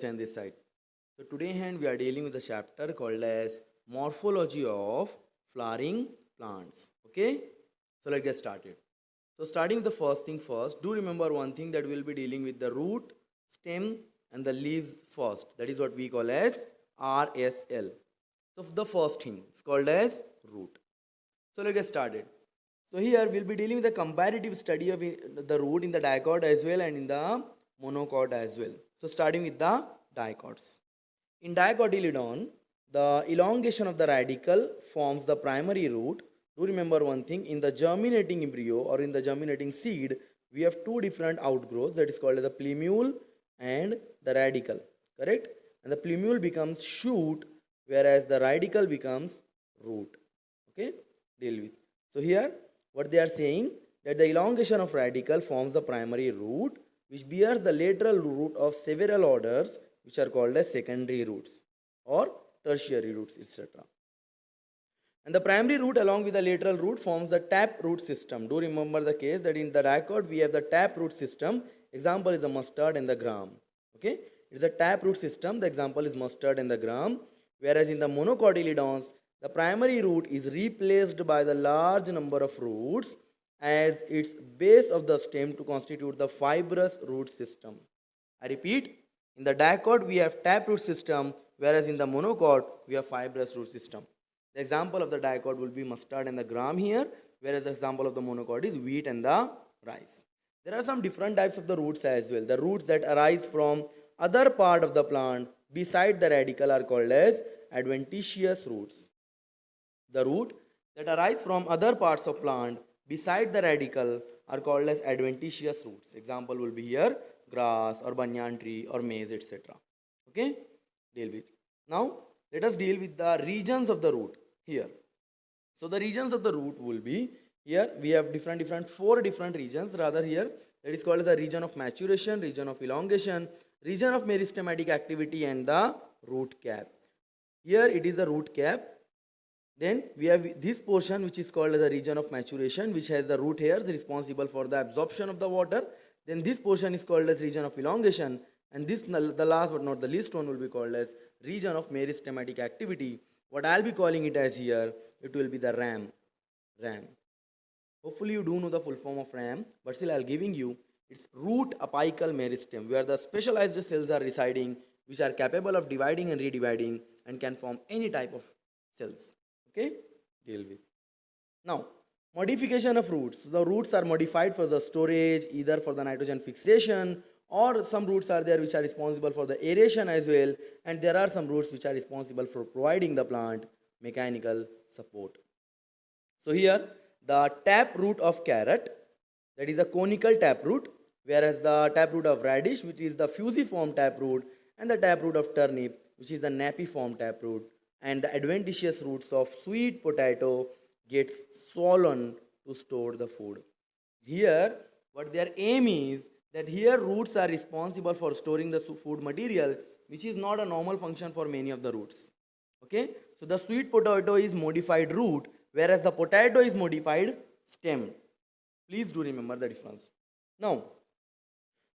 say on this side. So today hand we are dealing with a chapter called as morphology of flowering plants. Okay, so let's get started. So starting with the first thing first, do remember one thing that we'll be dealing with the root, stem and the leaves first. That is what we call as RSL. So the first thing is called as root. So let's get started. So here we'll be dealing with the comparative study of the root in the dicot as well and in the monocot as well. So starting with the dicots. In dicotyledon, the elongation of the radical forms the primary root. Do remember one thing, in the germinating embryo or in the germinating seed, we have two different outgrowths that is called as a plumule and the radical, correct? And the plumule becomes shoot whereas the radical becomes root. Okay, deal with. So here what they are saying that the elongation of radical forms the primary root which bears the lateral root of several orders which are called as secondary roots or tertiary roots, etc. And the primary root along with the lateral root forms the tap root system. Do remember the case that in the dicot we have the tap root system. Example is the mustard and the gram. Okay, it's a tap root system. The example is mustard and the gram. Whereas in the monocotyledons, the primary root is replaced by the large number of roots as its base of the stem to constitute the fibrous root system. I repeat, in the dicot we have tap root system, whereas in the monocot we have fibrous root system. The example of the dicot will be mustard and the gram here, whereas the example of the monocot is wheat and the rice. There are some different types of the roots as well. The roots that arise from other part of the plant beside the radical are called as adventitious roots. The root that arise from other parts of plant beside the radical are called as adventitious roots. Example will be here grass or banyan tree or maize, etc. Okay, deal with. Now let us deal with the regions of the root here. So the regions of the root will be here we have four different regions rather here, that is called as a region of maturation, region of elongation, region of meristematic activity and the root cap. Here it is the root cap. Then we have this portion which is called as a region of maturation, which has the root hairs responsible for the absorption of the water. Then this portion is called as region of elongation, and this, the last but not the least one, will be called as region of meristematic activity. What I'll be calling it as here, it will be the ram. Hopefully you do know the full form of ram, but still I'll giving you its root apical meristem, where the specialized cells are residing, which are capable of dividing and redividing and can form any type of cells. Okay, deal with. Now, modification of roots. The roots are modified for the storage, either for the nitrogen fixation, or some roots are there which are responsible for the aeration as well, and there are some roots which are responsible for providing the plant mechanical support. So here the tap root of carrot, that is a conical tap root, whereas the tap root of radish, which is the fusiform tap root, and the tap root of turnip, which is the napiform tap root, and the adventitious roots of sweet potato gets swollen to store the food. Here what their aim is that here roots are responsible for storing the food material, which is not a normal function for many of the roots. Okay, so the sweet potato is modified root, whereas the potato is modified stem. Please do remember the difference. Now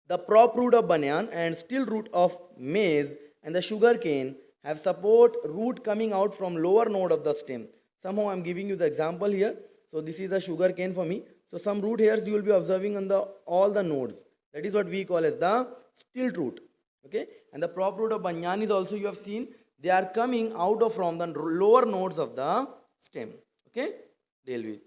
the prop root of banyan and still root of maize and the sugar cane have support root coming out from lower node of the stem. Somehow I am giving you the example here. So this is the sugar cane for me. So some root hairs you will be observing on the all the nodes. That is what we call as the stilt root. Okay, and the prop root of banyan is also, you have seen, they are coming out of from the lower nodes of the stem. Okay, deal with.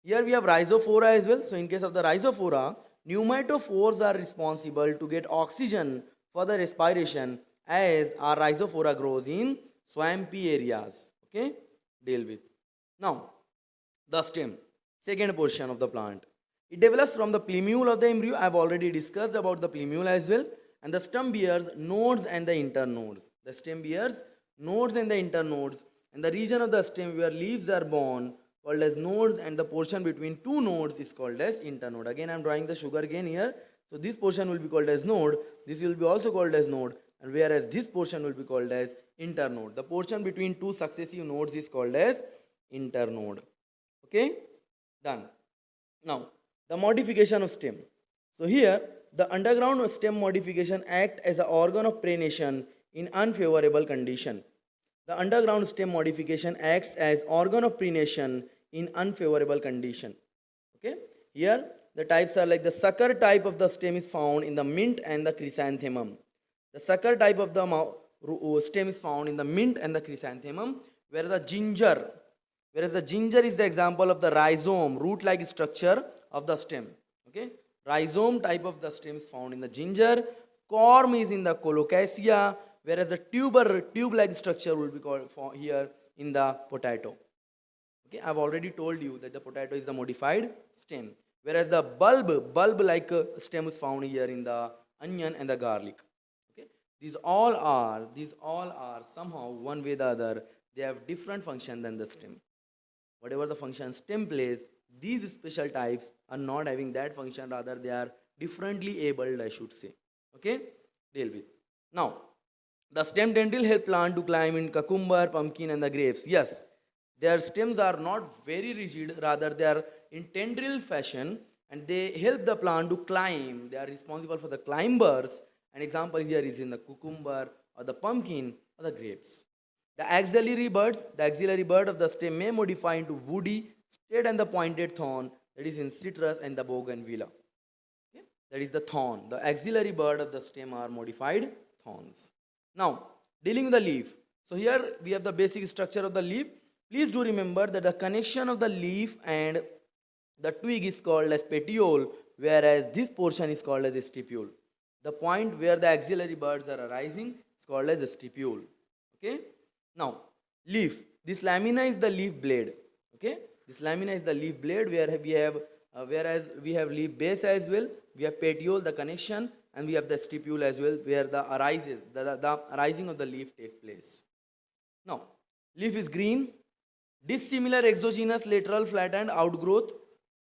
Here we have rhizophora as well. So in case of the rhizophora, pneumatophores are responsible to get oxygen for the respiration as our rhizophora grows in swampy areas. Okay, deal with. Now the stem, second portion of the plant. It develops from the plumule of the embryo. I have already discussed about the plumule as well. And the stem bears nodes and the internodes. The stem bears nodes and the internodes. And the region of the stem where leaves are born called as nodes, and the portion between two nodes is called as internode. Again I am drawing the sugar cane here. So this portion will be called as node. This will be also called as node. And whereas this portion will be called as internode. The portion between two successive nodes is called as internode. Okay, done. Now the modification of stem. So here the underground stem modification act as an organ of prenation in unfavorable condition. The underground stem modification acts as organ of prenation in unfavorable condition. Okay. Here the types are like the sucker type of the stem is found in the mint and the chrysanthemum. The sucker type of the stem is found in the mint and the chrysanthemum, whereas the ginger is the example of the rhizome, root-like structure of the stem. Okay, rhizome type of the stem is found in the ginger. Corm is in the colocasia, whereas the tube-like structure will be called for here in the potato. Okay, I've already told you that the potato is the modified stem, whereas the bulb-like stem is found here in the onion and the garlic. Okay, these all are somehow one way or the other. They have different function than the stem. Whatever the function stem plays, these special types are not having that function. Rather, they are differently abled, I should say. Okay, deal with now. The stem tendril help plant to climb in cucumber, pumpkin, and the grapes. Yes, their stems are not very rigid, rather, they are in tendril fashion and they help the plant to climb. They are responsible for the climbers. An example here is in the cucumber or the pumpkin or the grapes. The axillary bud of the stem may modify into woody, straight and the pointed thorn, that is in citrus and the bougainvillea. Okay? That is the thorn. The axillary bud of the stem are modified thorns. Now, dealing with the leaf. So here we have the basic structure of the leaf. Please do remember that the connection of the leaf and the twig is called as petiole, whereas this portion is called as a stipule. The point where the axillary buds are arising is called as a stipule. Okay. Now, leaf. This lamina is the leaf blade. Okay. This lamina is the leaf blade where we have, whereas we have leaf base as well. We have petiole, the connection, and we have the stipule as well, where the arising of the leaf take place. Now, leaf is green, dissimilar exogenous lateral flattened outgrowth,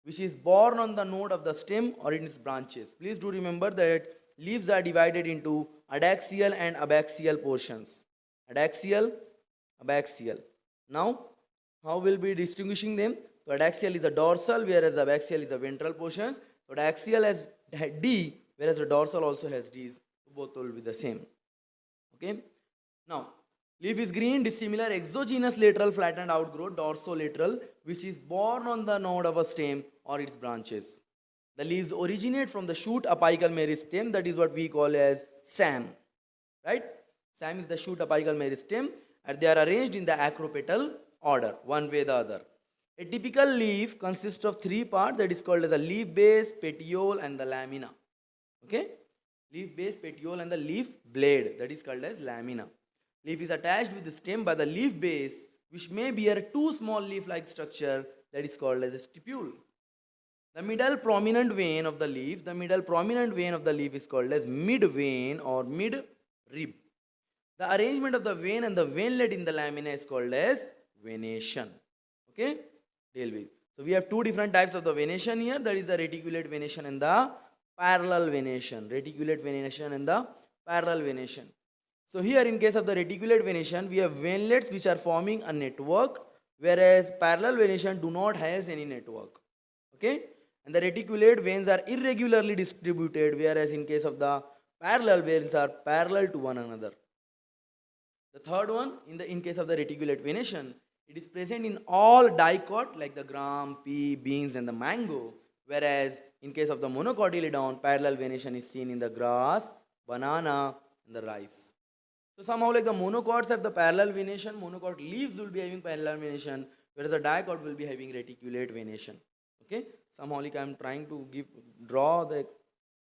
which is borne on the node of the stem or in its branches. Please do remember that leaves are divided into adaxial and abaxial portions. Adaxial, abaxial. Now, how will be distinguishing them? So, adaxial is the dorsal, whereas abaxial is the ventral portion. So, adaxial has D, whereas the dorsal also has D's. Both will be the same. Okay. Now, leaf is green, dissimilar exogenous lateral flattened outgrowth, dorsolateral, which is borne on the node of a stem or its branches. The leaves originate from the shoot apical meristem, that is what we call as SAM. Right? SAM is the shoot apical meristem, and they are arranged in the acropetal order, one way or the other. A typical leaf consists of three parts, that is called as a leaf base, petiole, and the lamina. Okay? Leaf base, petiole, and the leaf blade, that is called as lamina. Leaf is attached with the stem by the leaf base, which may bear two small leaf-like structure, that is called as a stipule. The middle prominent vein of the leaf, is called as mid vein or mid rib. The arrangement of the vein and the veinlet in the lamina is called as venation. Okay, deal with. So we have two different types of the venation here. That is the reticulate venation and the parallel venation. Reticulate venation and the parallel venation. So here in case of the reticulate venation, we have veinlets which are forming a network, whereas parallel venation do not has any network. Okay, and the reticulate veins are irregularly distributed, whereas in case of the parallel veins are parallel to one another. The third one, in case of the reticulate venation, it is present in all dicot like the gram, pea, beans, and the mango, whereas in case of the monocotyledon, parallel venation is seen in the grass, banana, and the rice. So somehow like the monocots have the parallel venation, monocot leaves will be having parallel venation, whereas the dicot will be having reticulate venation. Okay, somehow like I am trying to draw the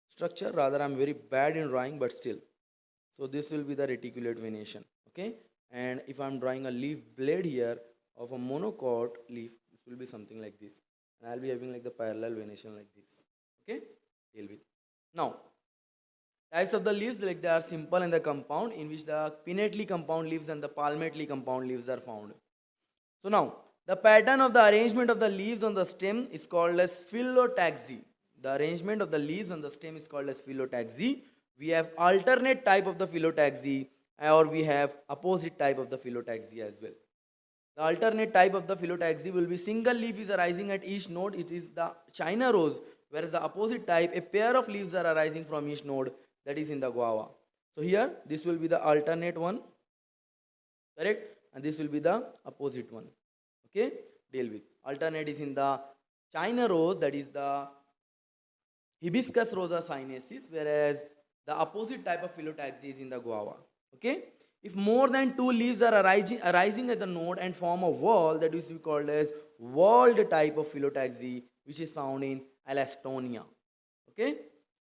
structure, rather I am very bad in drawing, but still. So this will be the reticulate venation. Okay, and if I am drawing a leaf blade here of a monocot leaf, this will be something like this, and I will be having like the parallel venation like this. Okay, deal with. Now, types of the leaves, like they are simple and the compound, in which the pinnately compound leaves and the palmately compound leaves are found. So now, the pattern of the arrangement of the leaves on the stem is called as phyllotaxy. The arrangement of the leaves on the stem is called as phyllotaxy. We have alternate type of the phyllotaxy, or we have opposite type of the phyllotaxy as well. The alternate type of the phyllotaxy will be single leaf is arising at each node. It is the China rose, whereas the opposite type, a pair of leaves are arising from each node, that is in the guava. So here, this will be the alternate one, correct? And this will be the opposite one. Okay, deal with. Alternate is in the China rose, that is the Hibiscus rosa sinensis, whereas the opposite type of phyllotaxy is in the guava. Okay? If more than two leaves are arising at the node and form a wall, that is called as walled type of phyllotaxy, which is found in Alastonia. Okay?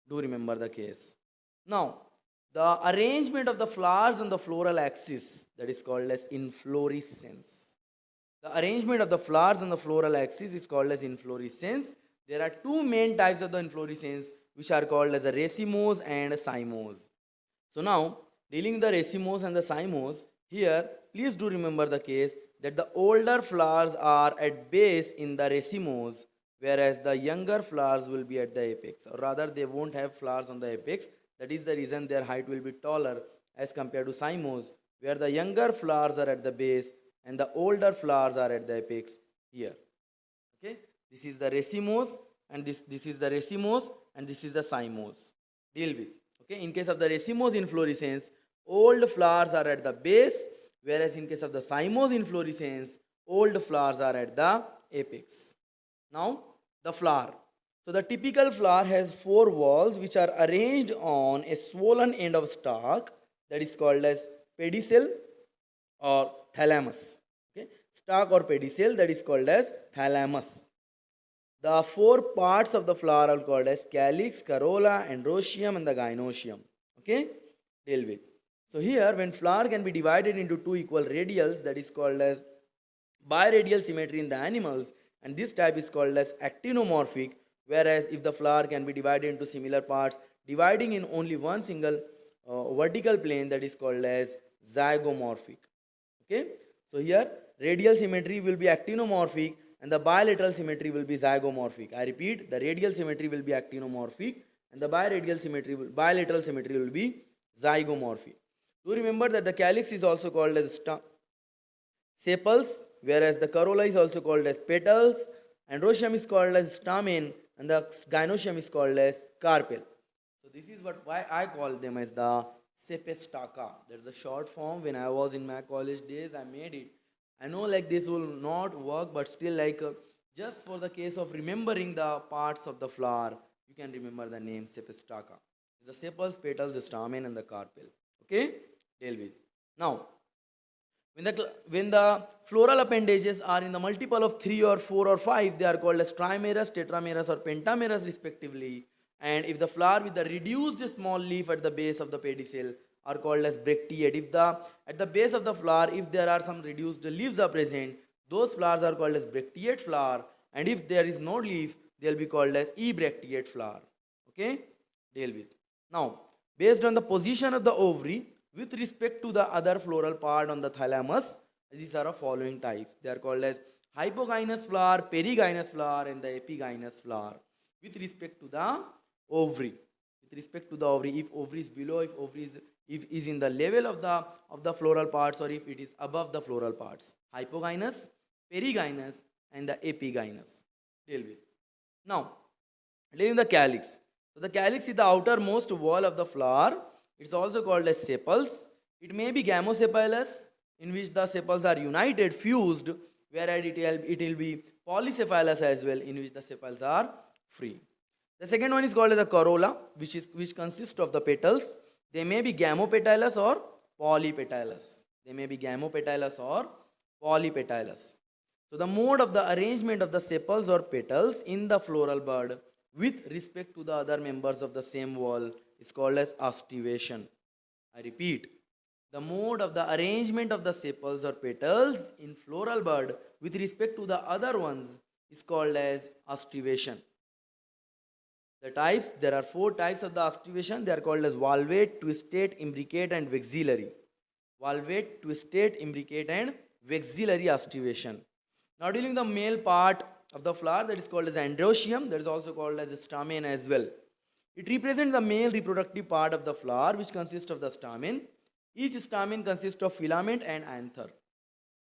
Do remember the case. Now, the arrangement of the flowers on the floral axis, that is called as inflorescence. The arrangement of the flowers on the floral axis is called as inflorescence. There are two main types of the inflorescence which are called as a racemose and a cymose. So now, dealing with the racemose and the cymose, here please do remember the case that the older flowers are at base in the racemose, whereas the younger flowers will be at the apex, or rather they won't have flowers on the apex. That is the reason their height will be taller as compared to cymose, where the younger flowers are at the base and the older flowers are at the apex here. Okay, this is the racemose, and this is the racemose, and this is the cymose. Deal with. Okay, in case of the racemose inflorescence, old flowers are at the base, whereas in case of the cymose inflorescence, old flowers are at the apex. Now, the flower. So the typical flower has four walls which are arranged on a swollen end of stalk, that is called as pedicel or thalamus. Okay, stalk or pedicel, that is called as thalamus. The four parts of the flower are called as calyx, corolla, androecium, and the gynoecium. Okay, deal with. So here, when flower can be divided into two equal radials, that is called as biradial symmetry in the animals, and this type is called as actinomorphic. Whereas if the flower can be divided into similar parts, dividing in only one single vertical plane, that is called as zygomorphic. Okay, so here radial symmetry will be actinomorphic and the bilateral symmetry will be zygomorphic. I repeat, the radial symmetry will be actinomorphic and the bilateral symmetry will be zygomorphic. Do remember that the calyx is also called as sepals, whereas the corolla is also called as petals, androecium is called as stamen, and the gynoecium is called as carpel. So this is why I call them as the Sepestaka. That's the short form. When I was in my college days, I made it. I know like this will not work, but still just for the case of remembering the parts of the flower, you can remember the name Sepestaka. The sepals, petals, the stamen, and the carpel. Okay, deal with. Now, when the floral appendages are in the multiple of 3 or 4 or 5, they are called as trimerous, tetramerous, or pentamerous respectively. And if the flower with the reduced small leaf at the base of the pedicel are called as bracteate. If at the base of the flower, if there are some reduced leaves are present, those flowers are called as bracteate flower. And if there is no leaf, they will be called as ebracteate flower. Okay, deal with. Now, based on the position of the ovary with respect to the other floral part on the thalamus, these are the following types. They are called as hypogynous flower, perigynous flower, and the epigynous flower with respect to the ovary. With respect to the ovary, if ovary is below, if ovary is in the level of the floral parts, or if it is above the floral parts. Hypogynous, perigynous, and the epigynous. Deal with. Now, dealing with the calyx. So the calyx is the outermost wall of the flower. It's also called as sepals. It may be gamosepalous, in which the sepals are united, fused, whereas it will be polycephalous as well, in which the sepals are free. The second one is called as a corolla, which consists of the petals. They may be gamopetalous or polypetalous. They may be gamopetalous or polypetalous. So the mode of the arrangement of the sepals or petals in the floral bud with respect to the other members of the same wall is called as ostivation. I repeat, the mode of the arrangement of the sepals or petals in floral bud with respect to the other ones is called as ostivation. The types, there are 4 types of the ostivation. They are called as valvate, twistate, imbricate, and vexillary. Valvate, twistate, imbricate, and vexillary ostivation. Now dealing the male part of the flower, that is called as androecium, that is also called as stamen as well. It represents the male reproductive part of the flower, which consists of the stamen. Each stamen consists of filament and anther.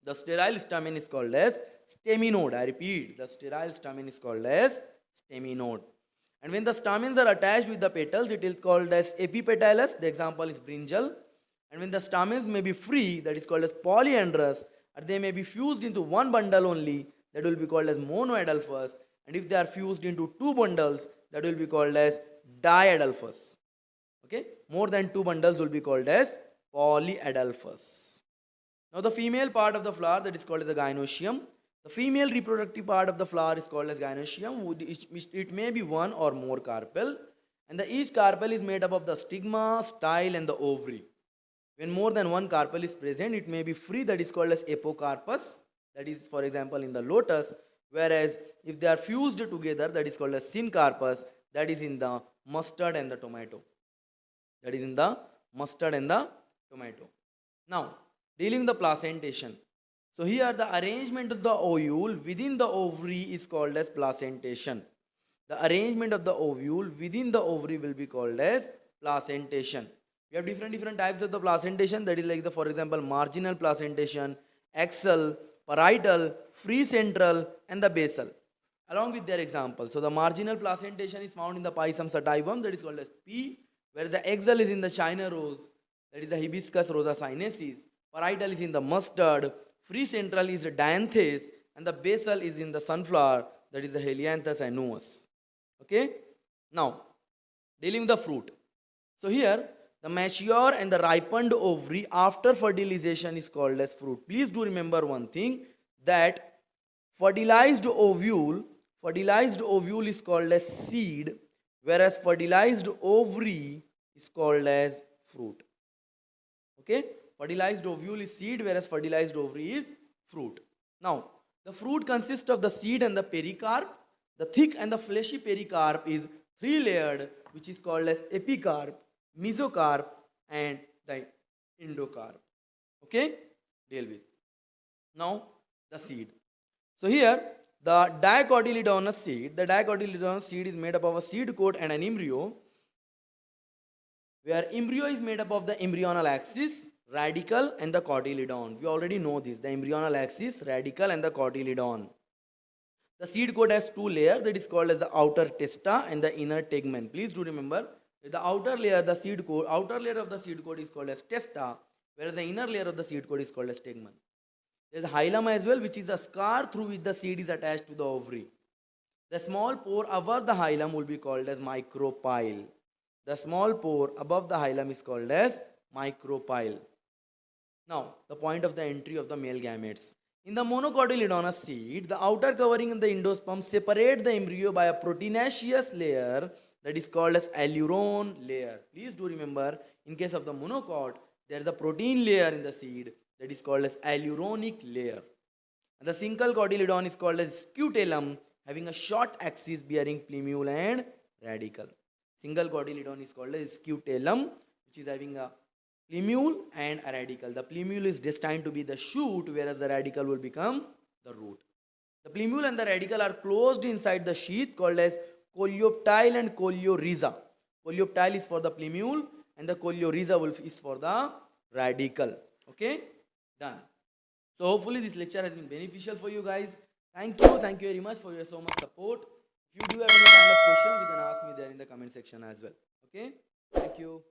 The sterile stamen is called as staminode. I repeat, the sterile stamen is called as staminode. And when the stamens are attached with the petals, it is called as epipetalous. The example is brinjal. And when the stamens may be free, that is called as polyandrous, or they may be fused into one bundle only, that will be called as monoadelphous. And if they are fused into two bundles, that will be called as diadelphous. Okay, more than two bundles will be called as polyadelphous. Now the female part of the flower, that is called as the gynoecium. The female reproductive part of the flower is called as gynoecium. It may be one or more carpel, and each carpel is made up of the stigma, style, and the ovary. When more than one carpel is present, it may be free, that is called as apocarpus. That is, for example, in the lotus. Whereas if they are fused together, that is called as syncarpus. That is in the mustard and the tomato. That is in the mustard and the tomato. Now, dealing with the placentation. So here the arrangement of the ovule within the ovary is called as placentation. The arrangement of the ovule within the ovary will be called as placentation. We have different types of the placentation. That is like the, for example, marginal placentation, axial, parietal, free central, and the basal, along with their examples. So the marginal placentation is found in the Pisum sativum, that is called as P, whereas the axial is in the China rose, that is the Hibiscus rosa sinensis. Parietal is in the mustard, free central is the dianthus, and the basal is in the sunflower, that is the Helianthus annuus. Okay? Now, dealing with the fruit. So here, the mature and the ripened ovary after fertilization is called as fruit. Please do remember one thing, that fertilized ovule is called as seed, whereas fertilized ovary is called as fruit. Okay? Fertilized ovule is seed, whereas fertilized ovary is fruit. Now, the fruit consists of the seed and the pericarp. The thick and the fleshy pericarp is three-layered, which is called as epicarp, mesocarp, and the endocarp. Okay? Deal with. Now, the seed. So here, the dicotyledonous seed is made up of a seed coat and an embryo, where embryo is made up of the embryonal axis, radicle, and the cotyledon. We already know this, the embryonal axis, radicle, and the cotyledon. The seed coat has two layers, that is called as the outer testa and the inner tegmen. Please do remember, the outer layer of the seed coat is called as testa, whereas the inner layer of the seed coat is called as tegmen. There is a hilum as well, which is a scar through which the seed is attached to the ovary. The small pore above the hilum will be called as micropyle. The small pore above the hilum is called as micropyle. Now, the point of the entry of the male gametes. In the monocotyledonous seed, the outer covering in the endosperm separate the embryo by a proteinaceous layer, that is called as alluron layer. Please do remember, in case of the monocot, there is a protein layer in the seed, that is called as alluronic layer. And the single cotyledon is called as scutellum, having a short axis bearing plumule and radicle. Single cotyledon is called as scutellum, which is having a plumule and a radicle. The plumule is destined to be the shoot, whereas the radicle will become the root. The plumule and the radicle are closed inside the sheath called as coleoptile and coleorhiza. Coleoptile is for the plumule and the coleorhiza is for the radicle. Okay? Done. So hopefully this lecture has been beneficial for you guys. Thank you very much for your so much support. If you do have any kind of questions, you can ask me there in the comment section as well. Okay? Thank you.